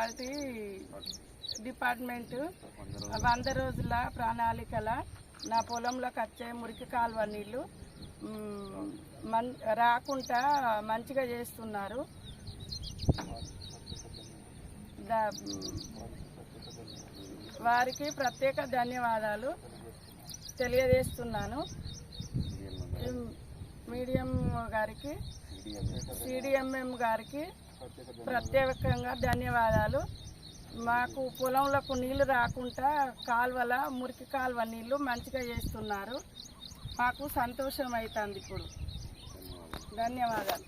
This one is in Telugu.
మున్సిపాలిటీ డిపార్ట్మెంటు 100 రోజుల ప్రణాళికల నా పొలంలోకి వచ్చే మురికి కాలువ నీళ్ళు రాకుండా మంచిగా చేస్తున్నారు. వారికి ప్రత్యేక ధన్యవాదాలు తెలియజేస్తున్నాను. మీడియం గారికి, సిడిఎంఎం గారికి ప్రత్యేకంగా ధన్యవాదాలు. మాకు పొలంలోకి నీళ్లు రాకుండా కాలువల మురికి కాలువ నీళ్లు మంచిగా చేస్తున్నారు. మాకు సంతోషం అవుతుంది. ఇప్పుడు ధన్యవాదాలు.